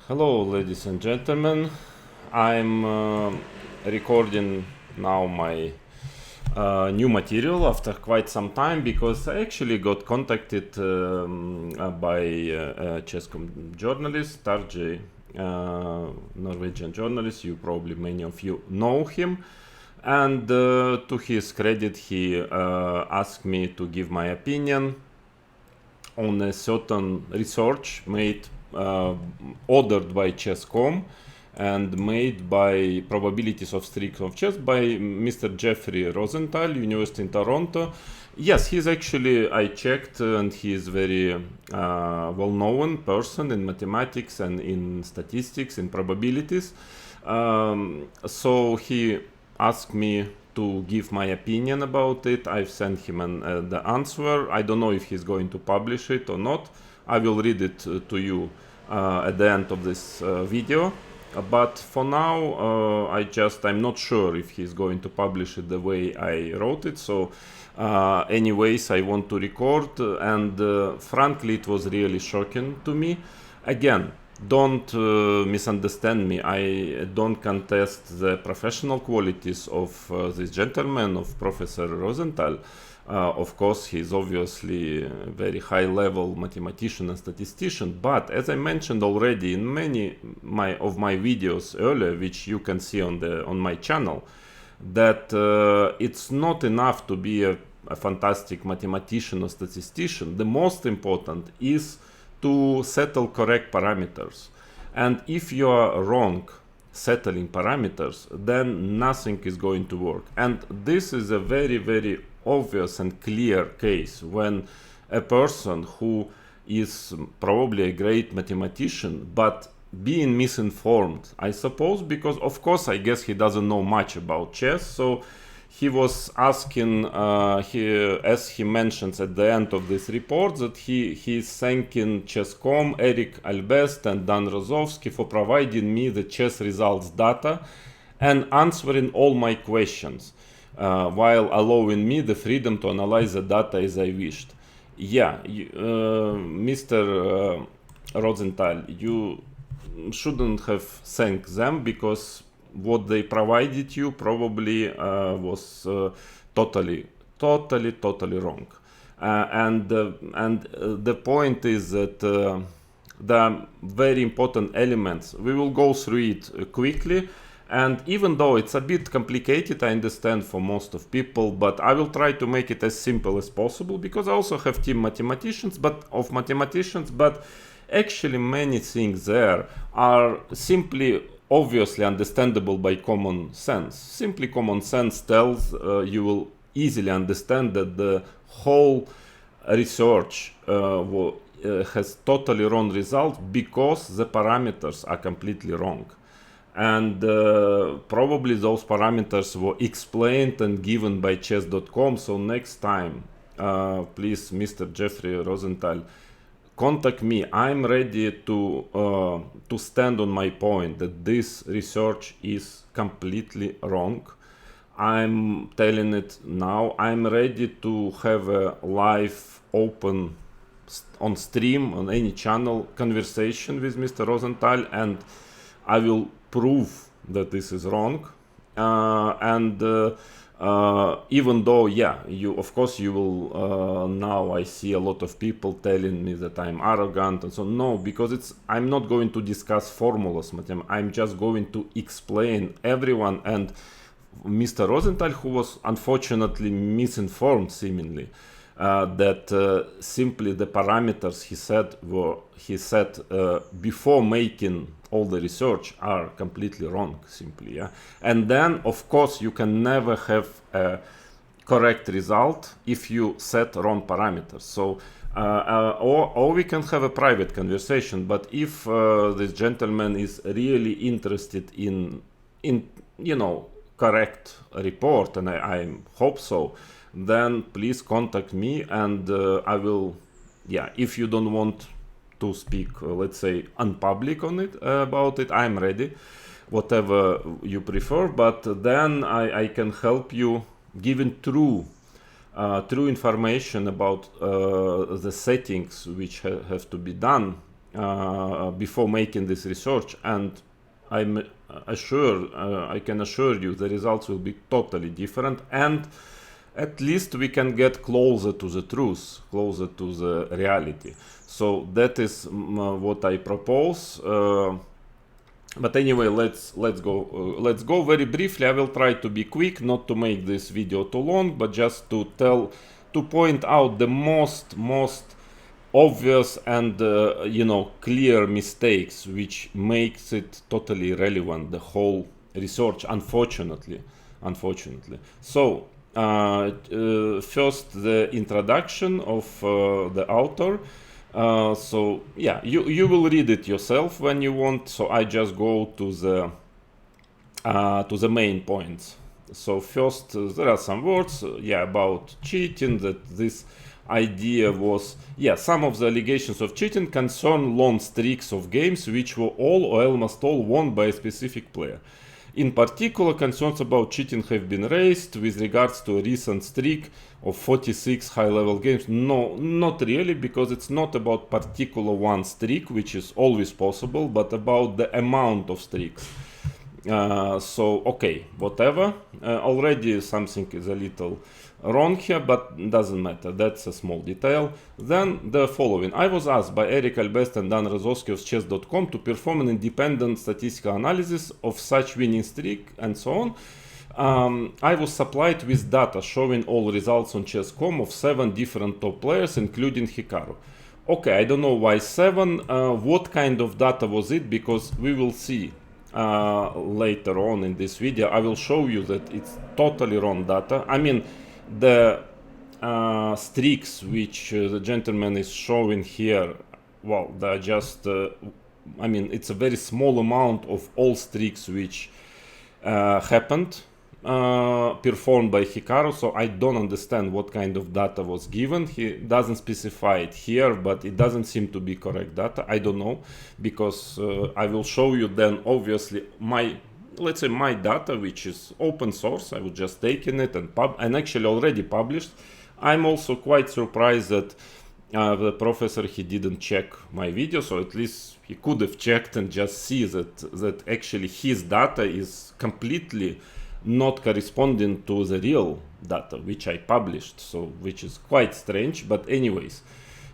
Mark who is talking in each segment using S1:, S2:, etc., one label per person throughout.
S1: Hello, ladies and gentlemen. I'm recording now my new material after quite some time because I actually got contacted by a Chesscom journalist, Tarjei, Norwegian journalist. You probably many of you know him. And to his credit, he asked me to give my opinion on a certain research made ordered by Chess.com and made by probabilities of streaks of chess by Mr. Jeffrey Rosenthal, University in Toronto. Yes, he's actually, I checked, and he's very well-known person in mathematics and in statistics, in probabilities. So he asked me to give my opinion about it. I've sent him the answer. I don't know if he's going to publish it or not. I will read it to you at the end of this video. But for now, I'm not sure if he's going to publish it the way I wrote it. So anyways, I want to record, and frankly, it was really shocking to me. Again, don't misunderstand me. I don't contest the professional qualities of this gentleman, of Professor Rosenthal. Of course, he's obviously a very high-level mathematician and statistician. But as I mentioned already in many of my videos earlier, which you can see on my channel, that it's not enough to be a fantastic mathematician or statistician. The most important is to settle correct parameters. And if you are wrong settling parameters, then nothing is going to work. And this is a very, very obvious and clear case when a person who is probably a great mathematician, but being misinformed, I suppose, because of course I guess he doesn't know much about chess. So he was asking, as he mentions at the end of this report, that he's thanking Chess.com, Eric Albest and Dan Rozovsky for providing me the chess results data and answering all my questions, while allowing me the freedom to analyze the data as I wished. Yeah, Mr. Rosenthal, you shouldn't have thanked them, because what they provided you probably was totally wrong. And the point is that the very important elements, we will go through it quickly. And even though it's a bit complicated, I understand for most of people, but I will try to make it as simple as possible, because I also have team mathematicians, but actually many things there are simply obviously understandable by common sense. Simply common sense tells you will easily understand that the whole research has totally wrong result because the parameters are completely wrong. And probably those parameters were explained and given by chess.com. So next time, please, Mr. Jeffrey Rosenthal, contact me. I'm ready to stand on my point that this research is completely wrong. I'm telling it now. I'm ready to have a live, open, on stream, on any channel, conversation with Mr. Rosenthal, and I will prove that this is wrong. Even though, yeah, of course you will, now I see a lot of people telling me that I'm arrogant and so. No, because I'm not going to discuss formulas, I'm just going to explain everyone. And Mr. Rosenthal, who was unfortunately misinformed seemingly, that simply the parameters he said before making all the research are completely wrong, simply. Yeah. And then of course you can never have a correct result if you set wrong parameters. So or we can have a private conversation. But if this gentleman is really interested in correct report, and I hope so, then please contact me, and I will, yeah, if you don't want to speak, let's say, unpublic on it, about it, I'm ready, whatever you prefer. But then I can help you giving true information about the settings which have to be done before making this research, and I'm I can assure you the results will be totally different, and at least we can get closer to the truth, closer to the reality. So that is what I propose. But anyway, let's go very briefly. I will try to be quick, not to make this video too long, but just to point out the most obvious and clear mistakes which makes it totally irrelevant, the whole research, unfortunately. So first, the introduction of the author. So yeah, you will read it yourself when you want. So I just go to the main points. So first, there are some words about cheating, that this idea was, some of the allegations of cheating concern long streaks of games which were all or almost all won by a specific player. In particular, concerns about cheating have been raised with regards to a recent streak of 46 high-level games. No, not really, because it's not about particular one streak, which is always possible, but about the amount of streaks. So, okay, whatever. Already something is a little wrong here, but doesn't matter. That's a small detail. Then the following. I was asked by Eric Albest and Dan Rozovsky of chess.com to perform an independent statistical analysis of such winning streak and so on. I was supplied with data showing all results on chess.com of 7 different top players, including Hikaru. Okay, I don't know why 7. What kind of data was it? Because we will see later on in this video. I will show you that it's totally wrong data. I mean, the streaks which the gentleman is showing here, well, they're just I mean, it's a very small amount of all streaks which happened, performed by Hikaru. So I don't understand what kind of data was given. He doesn't specify it here, but it doesn't seem to be correct data. I don't know, because I will show you then obviously let's say my data, which is open source. I would just take in it and actually already published. I'm also quite surprised that the professor, he didn't check my video, so at least he could have checked and just see that actually his data is completely not corresponding to the real data which I published, so which is quite strange. But anyways,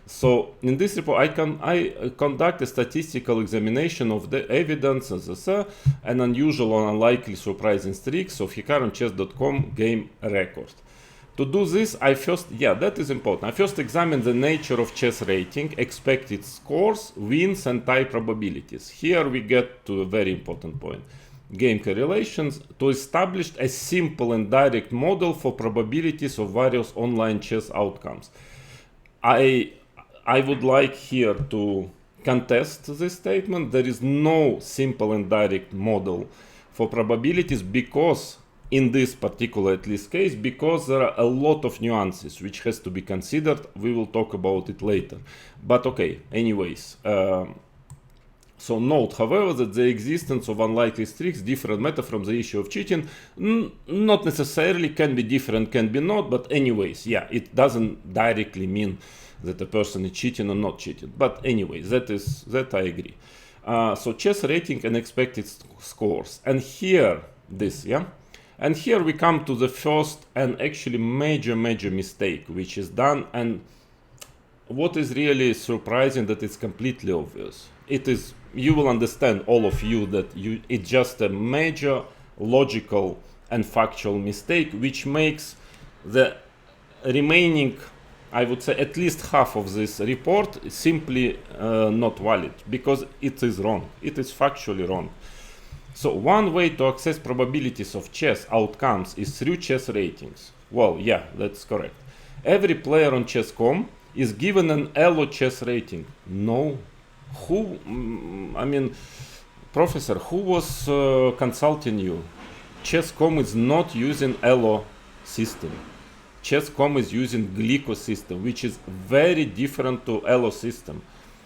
S1: so in this report I conduct a statistical examination of the evidence and unusual or unlikely surprising streaks of Hikaru chess.com game record. To do this, I first, that is important. I first examine the nature of chess rating, expected scores, wins and tie probabilities. Here we get to a very important point. Game correlations, to establish a simple and direct model for probabilities of various online chess outcomes. I would like here to contest this statement. There is no simple and direct model for probabilities, because in this particular at least case, because there are a lot of nuances which has to be considered. We will talk about it later. But okay, anyways. So note, however, that the existence of unlikely streaks different matter from the issue of cheating. Not necessarily, can be different, can be not, but anyways, it doesn't directly mean that a person is cheating or not cheating. But anyway, that I agree. So chess rating and expected scores. And here, and here we come to the first and actually major mistake which is done, and what is really surprising, that it's completely obvious. It is, you will understand, all of you, that it's just a major logical and factual mistake which makes the remaining, I would say, at least half of this report simply not valid, because it is wrong. It is factually wrong. So one way to access probabilities of chess outcomes is through chess ratings. Well, that's correct. Every player on chess.com is given an ELO chess rating. No. Who, I mean, professor, who was consulting you? Chess.com is not using ELO system. Chess.com is using Glico system, which is very different to ELO system.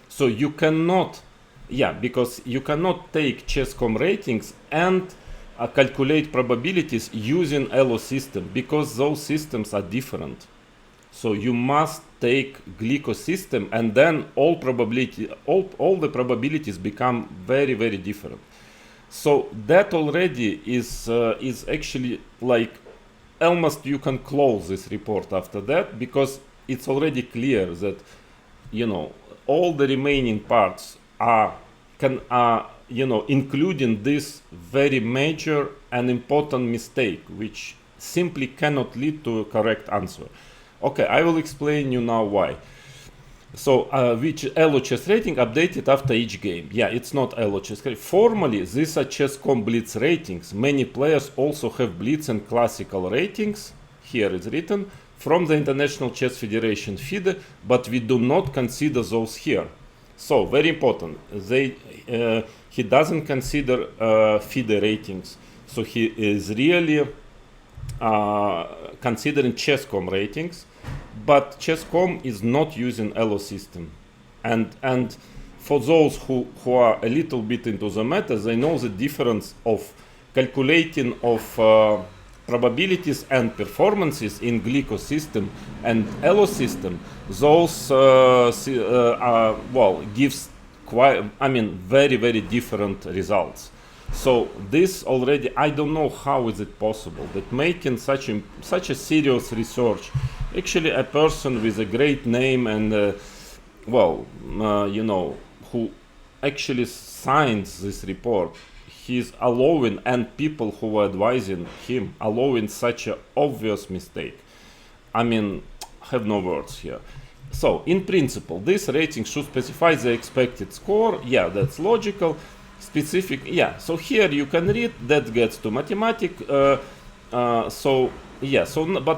S1: So you cannot, because you cannot take chess.com ratings and calculate probabilities using ELO system, because those systems are different. So you must take Glico system, and then all the probabilities become very, very different. So that already is actually like almost you can close this report after that, because it's already clear that all the remaining parts are including this very major and important mistake, which simply cannot lead to a correct answer. Okay, I will explain you now why. So, which Elo chess rating updated after each game? Yeah, it's not Elo chess. Formally, these are chess.com Blitz ratings. Many players also have Blitz and classical ratings. Here it's written from the International Chess Federation FIDE, but we do not consider those here. So, very important. He doesn't consider FIDE ratings. So he is really considering chess.com ratings, but chess.com is not using Elo system, and for those who are a little bit into the matter, they know the difference of calculating of probabilities and performances in Glico system and Elo system. Those gives very, very different results. So this already, I don't know how is it possible that making such a serious research, actually a person with a great name and who actually signs this report, he's allowing, and people who are advising him allowing such an obvious mistake. I mean, have no words here. So in principle, this rating should specify the expected score. Yeah, that's logical. Specific, yeah. So here you can read that gets to mathematics. But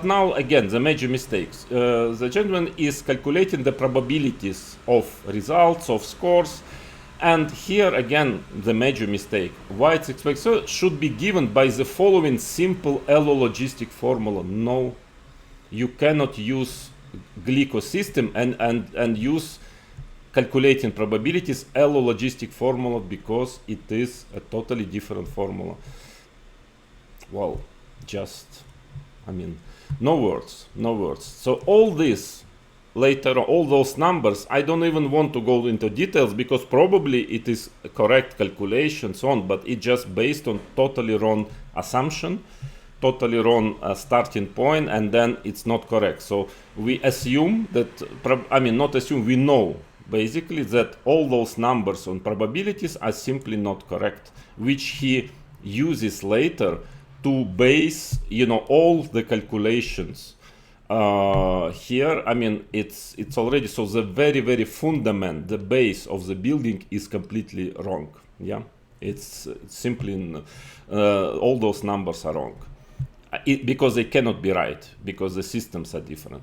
S1: now again the major mistakes. The gentleman is calculating the probabilities of results of scores, and here again the major mistake. Why it's expected so should be given by the following simple Elo logistic formula. No, you cannot use Glico system and use calculating probabilities Elo logistic formula, because it is a totally different formula. Well, no words. So all this later, all those numbers, I don't even want to go into details, because probably it is a correct calculation, so on, but it's just based on totally wrong assumption, totally wrong starting point, and then it's not correct. So we assume that, we know basically that all those numbers on probabilities are simply not correct, which he uses later to base all the calculations. Here it's already, so the very, very fundament, the base of the building is completely wrong. Yeah, it's simply all those numbers are wrong, because they cannot be right, because the systems are different.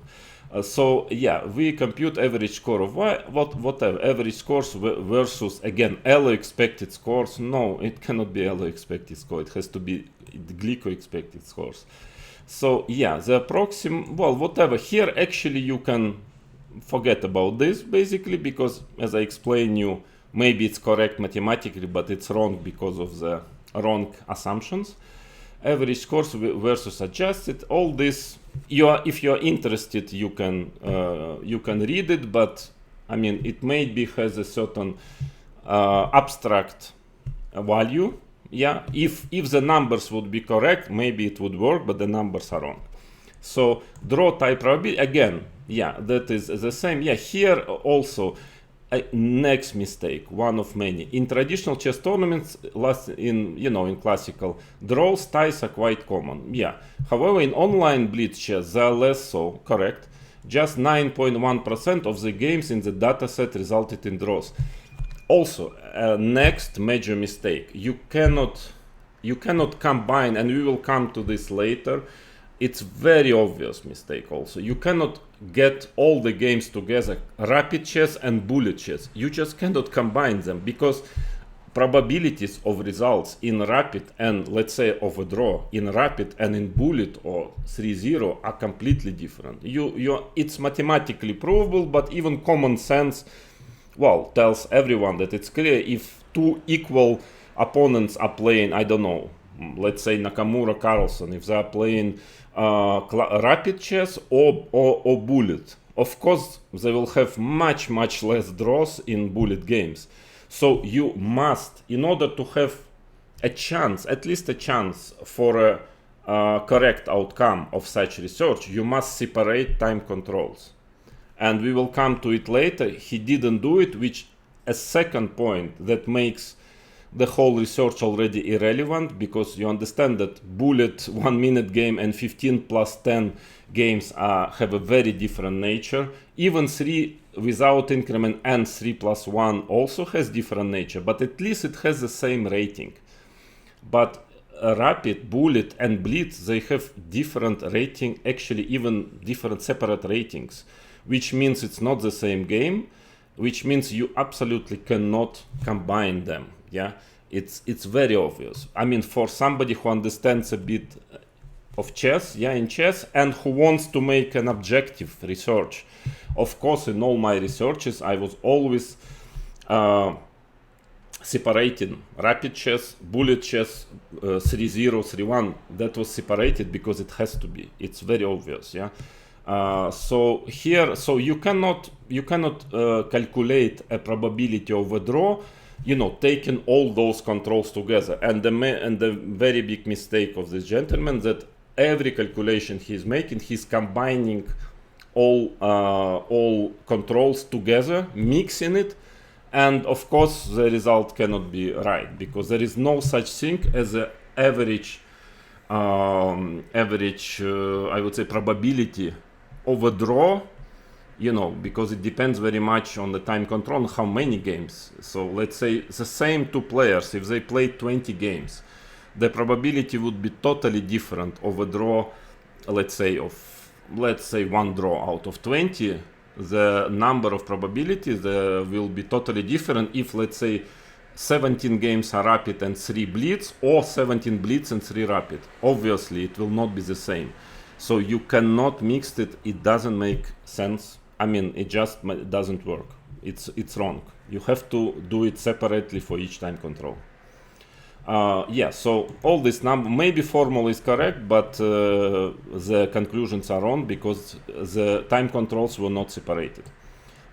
S1: We compute average score of whatever average scores versus again Elo expected scores. No, it cannot be Elo expected score. It has to be Glico expected scores. So yeah, the whatever here, actually you can forget about this basically, because as I explained you, maybe it's correct mathematically, but it's wrong because of the wrong assumptions. Average scores versus adjusted, all this, if you're interested, you can read it, but it maybe has a certain abstract value. Yeah, if the numbers would be correct, maybe it would work, but the numbers are wrong. So draw type probability, again, yeah, that is the same. Yeah, here also next mistake, one of many. In traditional chess tournaments, in classical, draws, ties are quite common. Yeah. However, in online blitz chess, they are less so, correct. Just 9.1% of the games in the dataset resulted in draws. Also, next major mistake. You cannot combine, and we will come to this later. It's very obvious mistake also. You cannot get all the games together, rapid chess and bullet chess. You just cannot combine them, because probabilities of results in rapid and, let's say, of a draw in rapid and in bullet or 3-0 are completely different. It's mathematically provable, but even common sense, tells everyone that it's clear. If two equal opponents are playing, I don't know, let's say Nakamura, Carlsen, if they are playing rapid chess or bullet. Of course, they will have much less draws in bullet games. So you must, in order to have a chance, at least a chance for a correct outcome of such research, you must separate time controls. And we will come to it later. He didn't do it, which a second point that makes the whole research already irrelevant, because you understand that bullet 1 minute game and 15 plus 10 games have a very different nature. Even 3 without increment and 3 plus 1 also has different nature, but at least it has the same rating. But rapid, bullet and blitz, they have different rating, actually even different separate ratings, which means it's not the same game, which means you absolutely cannot combine them. Yeah, it's very obvious. I mean, for somebody who understands a bit of chess, in chess, and who wants to make an objective research. Of course, in all my researches, I was always separating rapid chess, bullet chess, 3-0, 3-1. That was separated because it has to be. It's very obvious. Yeah. So here, so you cannot calculate a probability of a draw, taking all those controls together. And the very big mistake of this gentleman, that every calculation he's making, he's combining all controls together, mixing it, and of course the result cannot be right, because there is no such thing as an average, I would say, probability of a draw, because it depends very much on the time control and how many games. So let's say the same 2 players, if they play 20 games, the probability would be totally different of a draw, let's say 1 draw out of 20. The number of probabilities will be totally different if, let's say, 17 games are rapid and 3 blitz, or 17 blitz and 3 rapid. Obviously it will not be the same. So you cannot mix it. It doesn't make sense. I mean, it just doesn't work. It's wrong. You have to do it separately for each time control. So all this number, maybe formula is correct, but the conclusions are wrong because the time controls were not separated.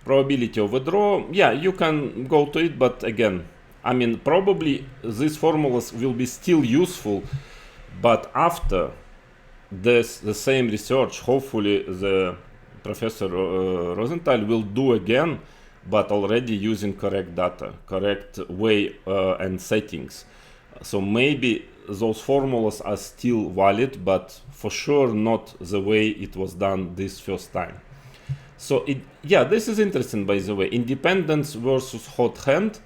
S1: Probability of a draw, you can go to it, but again, I mean, probably these formulas will be still useful, but after the same research, hopefully the Professor Rosenthal will do again, but already using correct data, correct way and settings. So maybe those formulas are still valid, but for sure not the way it was done this first time. So this is interesting, by the way. Independence versus hot hand.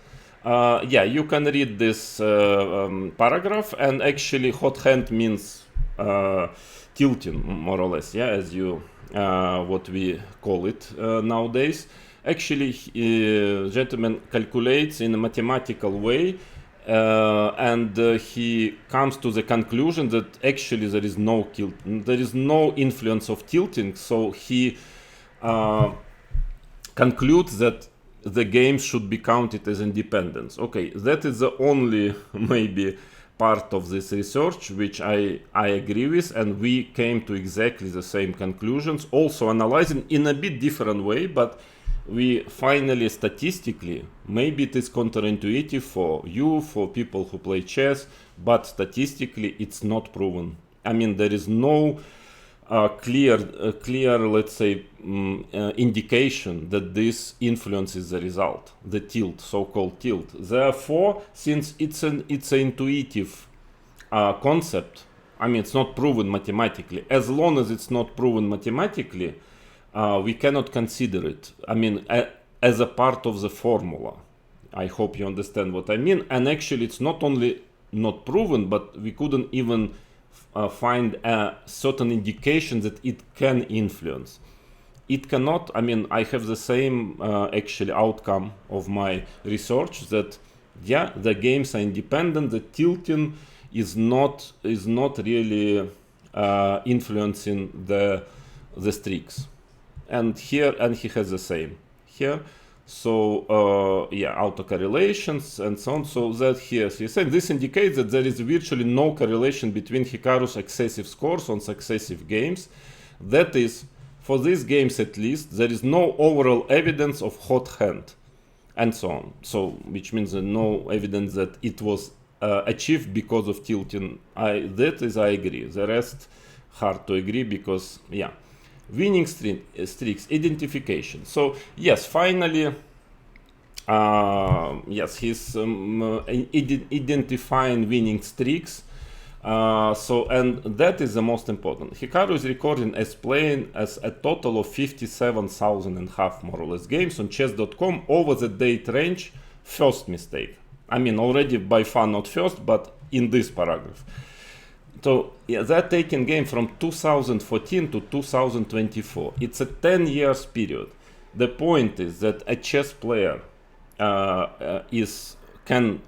S1: You can read this paragraph, and actually hot hand means tilting, more or less, as you what we call it nowadays. Actually, gentleman calculates in a mathematical way, and he comes to the conclusion that actually there is no influence of tilting. So he concludes that the game should be counted as independence. Okay, that is the only maybe part of this research which I agree with, and we came to exactly the same conclusions, also analyzing in a bit different way, but we finally statistically, maybe it is counterintuitive for you, for people who play chess, but statistically it's not proven. I mean, there is no clear, let's say, indication that this influences the result, the tilt, so-called tilt. Therefore, since it's an intuitive concept, I mean, it's not proven mathematically. As long as it's not proven mathematically, we cannot consider it, I mean, as a part of the formula. I hope you understand what I mean. And actually, it's not only not proven, but we couldn't even find a certain indication that it can influence. It cannot. I mean, I have the same actually outcome of my research, that the games are independent. The tilting is not really influencing the streaks. And here, and he has the same here. So yeah, autocorrelations and so on. So that here he's saying this indicates that there is virtually no correlation between Hikaru's excessive scores on successive games. That is, for these games at least, there is no overall evidence of hot hand and so on. So which means no evidence that it was achieved because of tilting. I agree. The rest hard to agree because yeah. Winning streaks, identification. So yes, finally, yes, he's identifying winning streaks. And that is the most important. Hikaru is recording as playing as a total of 57,500 more or less games on chess.com over the date range. First mistake. I mean, already by far not first, but in this paragraph. So yeah, they're taking game from 2014 to 2024. It's a 10 years period. The point is that a chess player can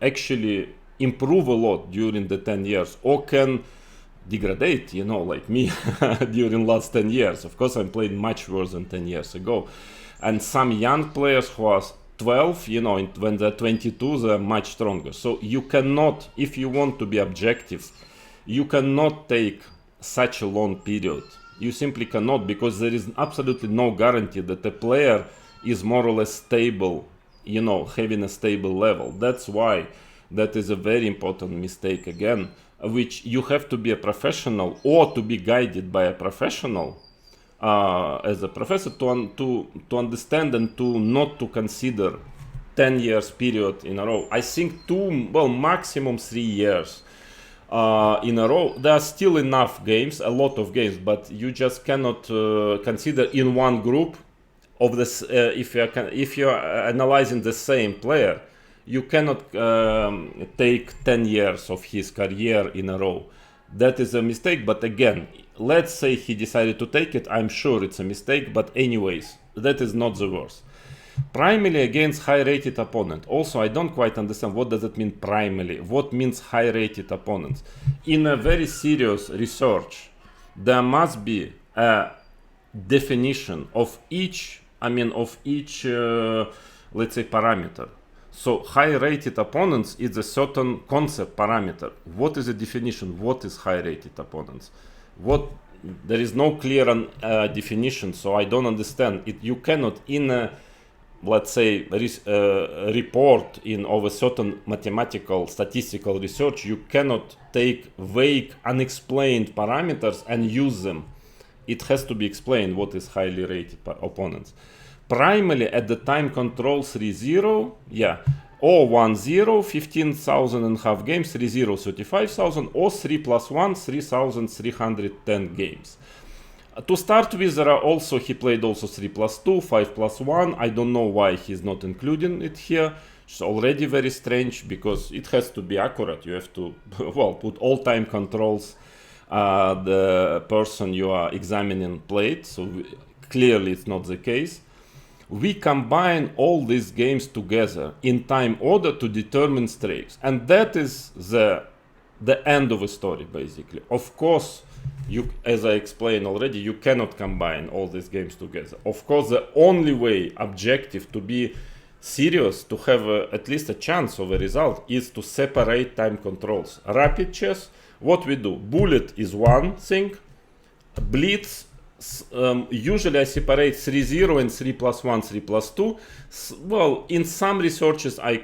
S1: actually improve a lot during the 10 years or can degrade, you know, like me during last 10 years. Of course, I'm playing much worse than 10 years ago. And some young players who are 12, you know, when they're 22, they're much stronger. So you cannot, if you want to be objective, you cannot take such a long period. You simply cannot, because there is absolutely no guarantee that a player is more or less stable, you know, having a stable level. That's why that is a very important mistake again, which you have to be a professional or to be guided by a professional as a professor to understand and to not to consider 10 years period in a row. I think maximum 3 years in a row. There are still enough games, a lot of games, but you just cannot consider in one group of this. If you're analyzing the same player, you cannot take 10 years of his career in a row. That is a mistake. But again, let's say he decided to take it. I'm sure it's a mistake. But anyways, that is not the worst. Primarily against high-rated opponent. Also, I don't quite understand what does it mean primarily. What means high-rated opponents? In a very serious research, there must be a definition of each. Let's say parameter. So high-rated opponents is a certain concept parameter. What is the definition? What is high-rated opponents? There is no clear definition, so I don't understand it. You cannot in a, let's say, report of a certain mathematical statistical research, you cannot take vague, unexplained parameters and use them. It has to be explained what is highly rated opponents. Primarily at the time control 3-0, yeah, or 1-0, 15,500 games, 3-0, 35,000, or 3+1, 3,310 games. To start with, he played also 3+2, 5+1. I don't know why he's not including it here. It's already very strange because it has to be accurate. You have to, put all time controls the person you are examining played. So clearly it's not the case. We combine all these games together in time order to determine streaks. And that is the end of the story, basically. Of course, as I explained already, you cannot combine all these games together. Of course, the only way objective to be serious, to have at least a chance of a result, is to separate time controls. Rapid chess, what we do, bullet is one thing, blitz, usually I separate 3-0 and 3+1, 3+2. In some researches I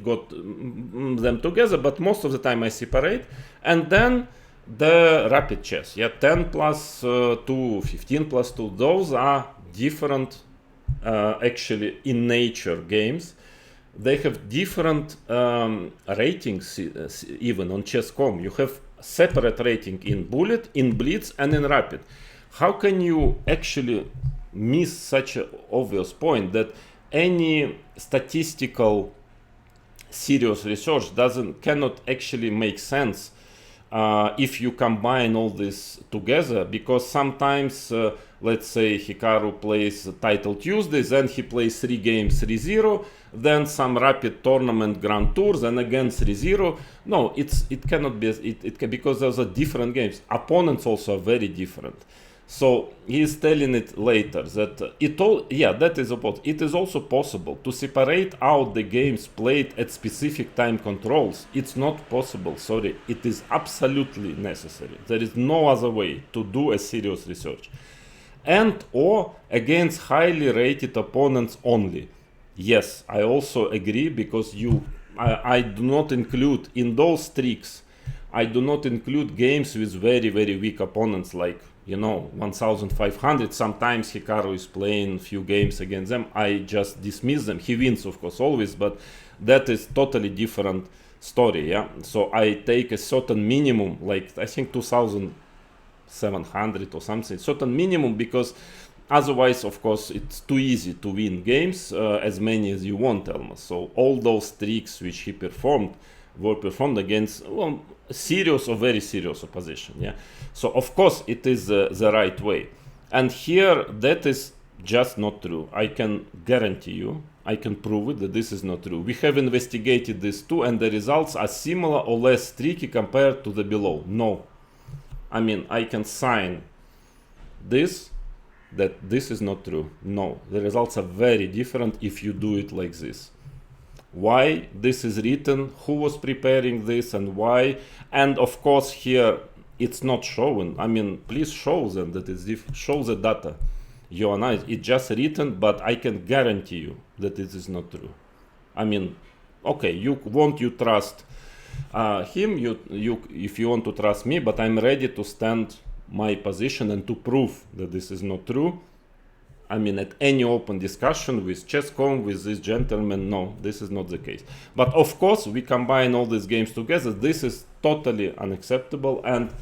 S1: got them together, but most of the time I separate. And then the rapid chess, 10+2, 15+2, those are different actually in nature games. They have different ratings even on chess.com. You have separate rating in bullet, in blitz, and in rapid. How can you actually miss such an obvious point that any statistical serious research cannot actually make sense if you combine all this together? Because sometimes, let's say Hikaru plays Title Tuesday, then he plays 3 games 3-0, then some rapid tournament Grand Tours, and again 3-0. No, it cannot be, because those are different games. Opponents also are very different. So he is telling it later that that is about. It is also possible to separate out the games played at specific time controls. It's not possible. Sorry, it is absolutely necessary. There is no other way to do a serious research, and or against highly rated opponents only. Yes, I also agree because I do not include in those streaks. I do not include games with very weak opponents like 1500. Sometimes Hikaru is playing few games against them. I just dismiss them. He wins, of course, always, but that is totally different story. Yeah. So I take a certain minimum, like I think 2700 or something, certain minimum, because otherwise, of course, it's too easy to win games, as many as you want, Elmas. So all those tricks which he performed were performed against serious or very serious opposition. Yeah. So of course it is the right way. And here that is just not true. I can guarantee you, I can prove it that this is not true. We have investigated this too, and the results are similar or less tricky compared to the below. No. I mean, I can sign this, that this is not true. No, the results are very different if you do it like this. Why this is written, who was preparing this, and why. And of course here it's not shown. I mean, please show them that it's show the data. You and I, it's just written, but I can guarantee you that it is not true. I mean, okay, you trust him, if you want to trust me, but I'm ready to stand my position and to prove that this is not true. I mean, at any open discussion with Chess.com, with this gentleman, no, this is not the case. But of course, we combine all these games together. This is totally unacceptable. And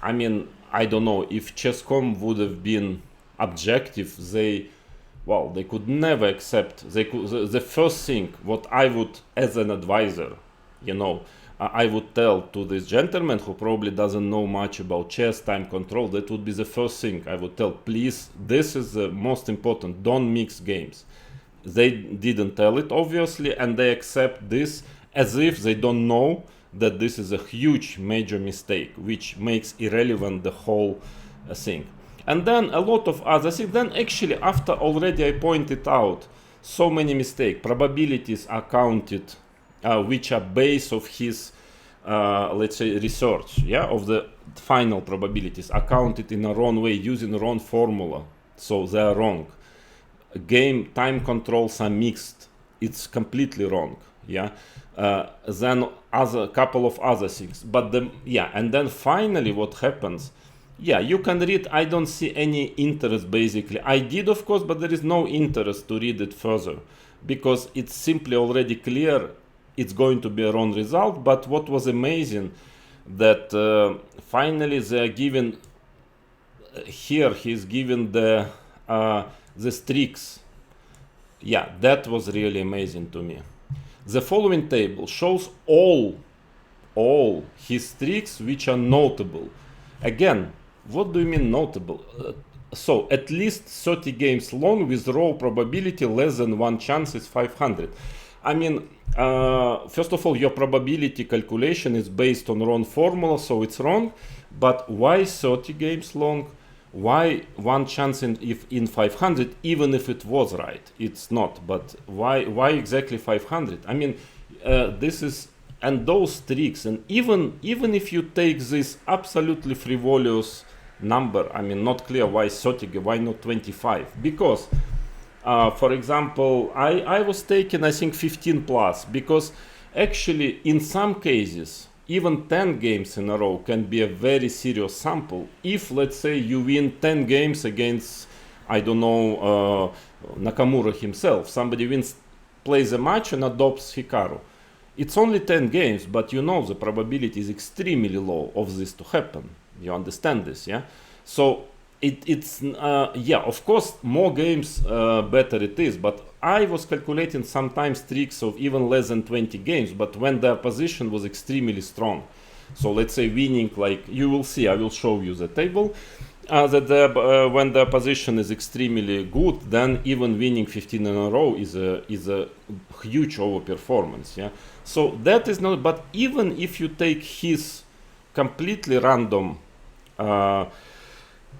S1: I mean, I don't know, if Chess.com would have been objective, they could never accept. The first thing what I would, as an advisor, I would tell to this gentleman who probably doesn't know much about chess, time control, that would be the first thing I would tell. Please, this is the most important. Don't mix games. They didn't tell it, obviously, and they accept this as if they don't know that this is a huge major mistake, which makes irrelevant the whole thing. And then a lot of other things. Then actually, after already I pointed out so many mistakes, probabilities are counted, which are base of his, let's say, research, of the final probabilities are counted in a wrong way, using the wrong formula, so they are wrong. Game time controls are mixed, it's completely wrong. Then other couple of other things, but and then finally what happens, you can read. I don't see any interest, basically. I did, of course, but there is no interest to read it further because it's simply already clear it's going to be a wrong result. But what was amazing, that finally they are given, here he's given the streaks. That was really amazing to me. The following table shows all his streaks which are notable. Again, what do you mean notable? So at least 30 games long with raw probability less than 1 chance is 500. I mean, first of all, your probability calculation is based on wrong formula, so it's wrong. But why 30 games long? Why 1 chance in 500, even if it was right? It's not. But why exactly 500? I mean, this is, and those tricks, and even if you take this absolutely frivolous number, I mean, not clear why 30, why not 25? Because for example, I was taking, I think, 15 plus, because actually in some cases even 10 games in a row can be a very serious sample. If, let's say, you win 10 games against, I don't know, Nakamura himself, somebody plays a match and adopts Hikaru. It's only 10 games, but the probability is extremely low of this to happen. You understand this, yeah? So it's of course, more games, better it is, but I was calculating sometimes streaks of even less than 20 games, but when the opposition was extremely strong. So let's say winning, like you will see, I will show you the table, that when the opposition is extremely good, then even winning 15 in a row is a huge overperformance. Yeah. So that is not. But even if you take his completely random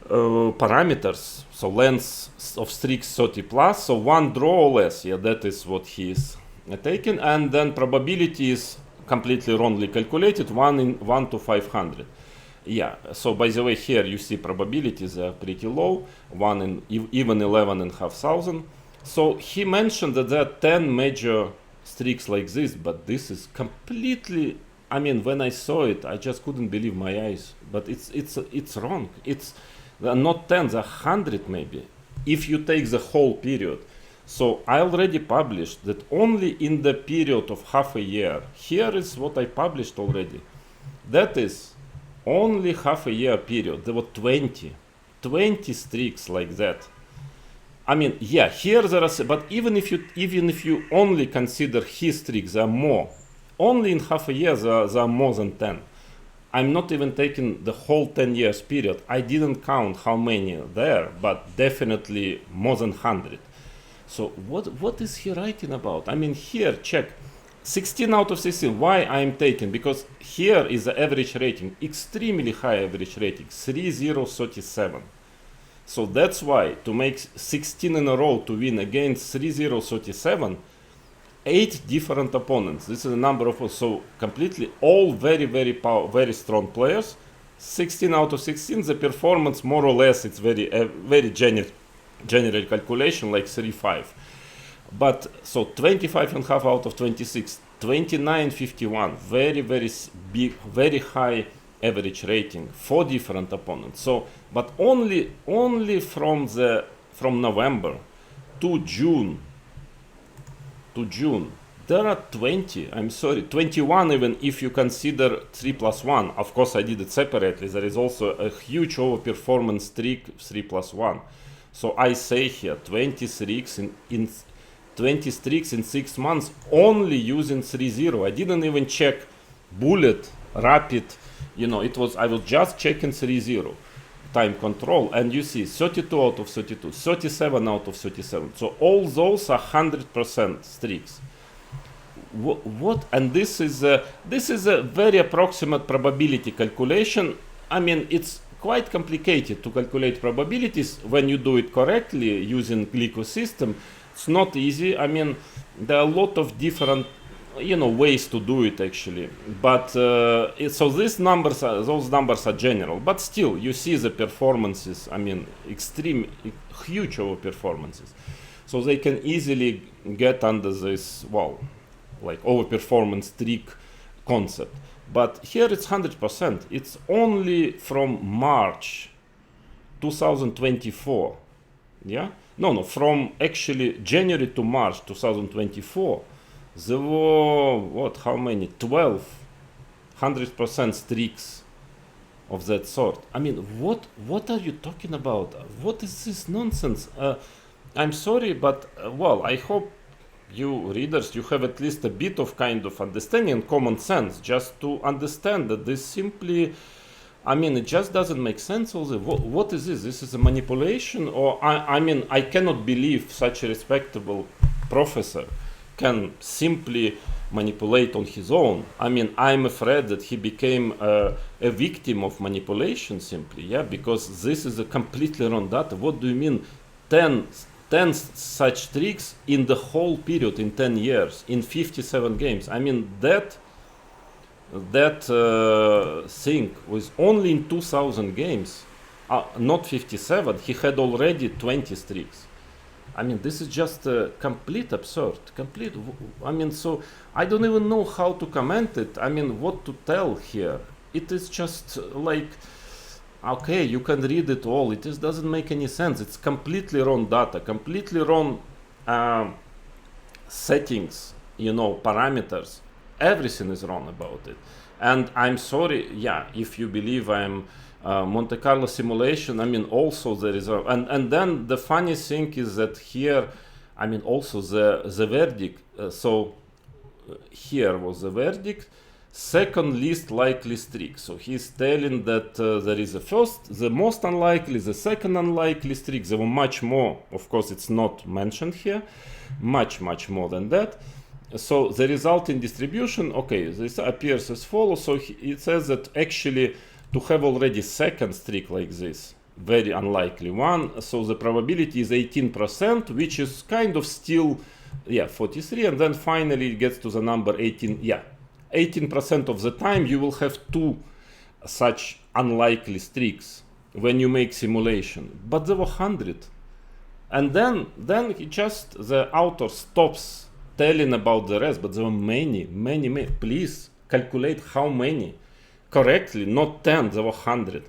S1: parameters, so length of streaks 30 plus, so one draw or less, yeah, that is what he is taking, and then probability is completely wrongly calculated, 1 to 500. Yeah, so by the way, here you see probabilities are pretty low, 1 in even 11,500. So he mentioned that there are 10 major streaks like this, but this is completely, I mean, when I saw it, I just couldn't believe my eyes. But it's wrong. It's not 10, they're 100 maybe, if you take the whole period. So I already published that only in the period of half a year. Here is what I published already. That is only half a year period. There were 20 streaks like that. I mean, yeah, here there are, but even if you only consider his streaks, there are more. Only in half a year there are more than 10. I'm not even taking the whole 10 years period. I didn't count how many are there, but definitely more than 100. So what is he writing about? I mean, here, check. 16 out of 16. Why I'm taking? Because here is the average rating, extremely high average rating, 3037. So that's why to make 16 in a row to win against 3037, 8 different opponents. This is a number of, so completely all very strong players. 16 out of 16. The performance more or less it's very general calculation like 3-5. But so 25.5 out of 26, 29.51, very big, very high average rating, 4 different opponents. So, but only from November to June, there are 20. I'm sorry, 21 even if you consider 3+1. Of course, I did it separately. There is also a huge overperformance streak 3+1. So I say here 20 streaks in 20 streaks in 6 months only using 3-0. I didn't even check bullet, rapid, you know, I was just checking 3-0 time control, and you see 32 out of 32, 37 out of 37. So all those are 100% streaks. What? And this is a very approximate probability calculation. I mean, it's quite complicated to calculate probabilities when you do it correctly using Glico system. It's not easy. I mean, there are a lot of different, ways to do it actually. But so those numbers are general. But still, you see the performances. I mean, huge over performances. So they can easily get under this, like overperformance streak concept. But here it's 100%. It's only from March 2024. Yeah? No, from actually January to March 2024, there were, how many? 12 100% streaks of that sort. I mean, what are you talking about? What is this nonsense? I'm sorry, but, I hope you readers, you have at least a bit of kind of understanding and common sense just to understand that this simply, I mean, it just doesn't make sense. Also, what is this? This is a manipulation? Or, I mean, I cannot believe such a respectable professor can simply manipulate on his own. I mean, I'm afraid that he became a victim of manipulation simply, yeah, because this is a completely wrong data. What do you mean 10 such tricks in the whole period, in 10 years, in 57 games? I mean, that thing was only in 2000 games, not 57. He had already 20 streaks. I mean, this is just complete absurd. I mean, so I don't even know how to comment it. I mean, what to tell here. It is just like, okay, you can read it all. It just doesn't make any sense. It's completely wrong data, completely wrong settings, parameters. Everything is wrong about it. And I'm sorry, yeah, if you believe I'm Monte Carlo simulation, I mean, also there is and then the funny thing is that here, I mean, also the verdict. So here was the verdict. Second least likely streak. So he's telling that there is the most unlikely, the second unlikely streak. There were much more. Of course, it's not mentioned here. Much more than that. So the resulting distribution, okay, this appears as follows. So it says that actually to have already second streak like this, very unlikely one. So the probability is 18%, which is kind of still, yeah, 43, and then finally it gets to the number 18. Yeah, 18% of the time you will have two such unlikely streaks when you make simulation, but there were 100. And then the author stops telling about the rest, but there were many. Please calculate how many correctly, not 10, there were 100.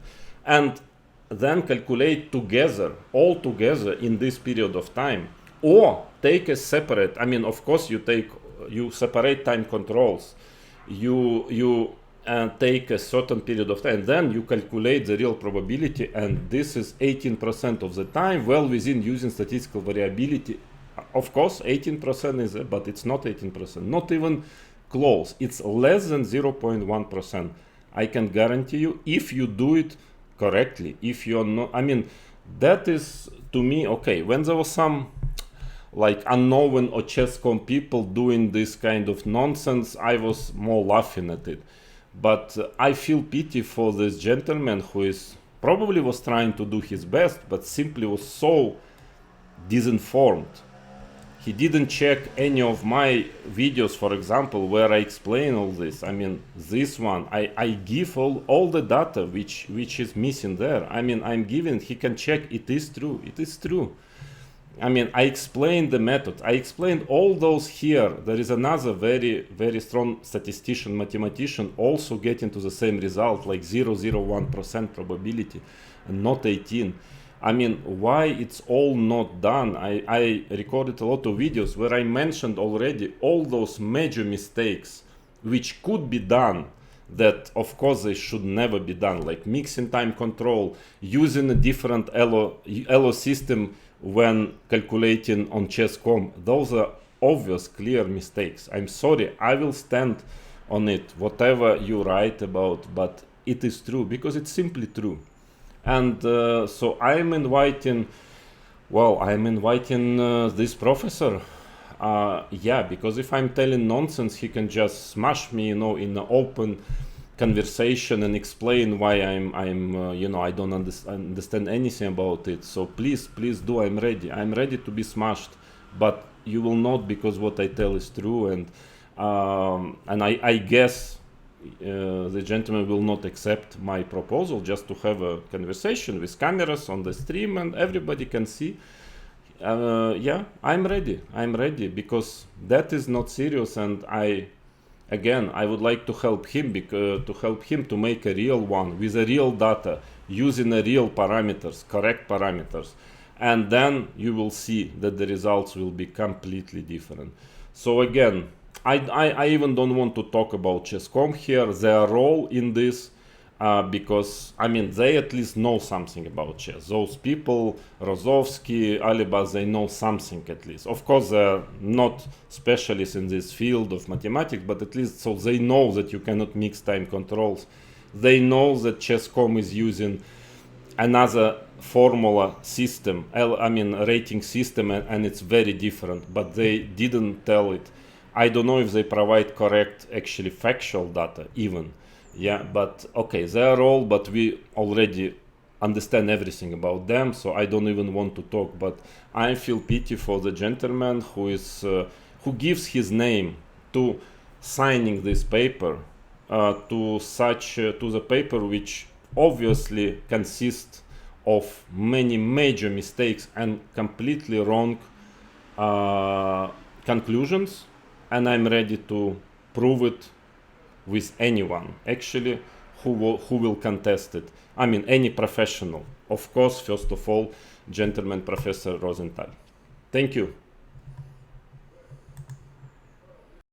S1: And then calculate together, all together in this period of time, or take a separate, I mean, of course you separate time controls, you take a certain period of time, then you calculate the real probability, and this is 18% of the time, well within using statistical variability. Of course 18% is, but it's not 18%, not even close, it's less than 0.1%. I can guarantee you, if you do it correctly, if you're not, I mean, that is to me, okay, when there was some like unknown or chess.com people doing this kind of nonsense, I was more laughing at it. But I feel pity for this gentleman who is probably was trying to do his best, but simply was so disinformed. He didn't check any of my videos, for example, where I explain all this. I mean, this one, I give all the data which is missing there. I mean, I'm giving, he can check, it is true, it is true. I mean, I explained the method. I explained all those here. There is another very, very strong statistician, mathematician, also getting to the same result, like 0.01% probability, and not 18. I mean, why it's all not done? I recorded a lot of videos where I mentioned already all those major mistakes which could be done, that of course they should never be done, like mixing time control, using a different ELO system when calculating on chess.com. Those are obvious, clear mistakes. I'm sorry, I will stand on it, whatever you write about, but it is true, because it's simply true. And so I'm inviting this professor. Yeah, because if I'm telling nonsense, he can just smash me, in an open conversation and explain why I'm I don't understand anything about it. So please do, I'm ready to be smashed, but you will not, because what I tell is true, and I guess the gentleman will not accept my proposal just to have a conversation with cameras on the stream and everybody can see. Yeah, I'm ready, because that is not serious, and I would like to help him, to make a real one with a real data, using a real parameters, correct parameters, and then you will see that the results will be completely different. So again, I even don't want to talk about chess.com here, their role in this, because I mean, they at least know something about chess. Those people, Rozovsky, Alibaba, they know something at least. Of course, they're not specialists in this field of mathematics, but at least so they know that you cannot mix time controls. They know that chess.com is using another formula system, rating system, and it's very different, but they didn't tell it. I don't know if they provide correct, actually factual data even. Yeah, but okay, their role, but we already understand everything about them, so I don't even want to talk. But I feel pity for the gentleman who gives his name to signing this paper, to the paper which obviously consists of many major mistakes and completely wrong conclusions, and I'm ready to prove it with anyone actually who will contest it. I mean, any professional. Of course, first of all, gentleman Professor Rosenthal. Thank you.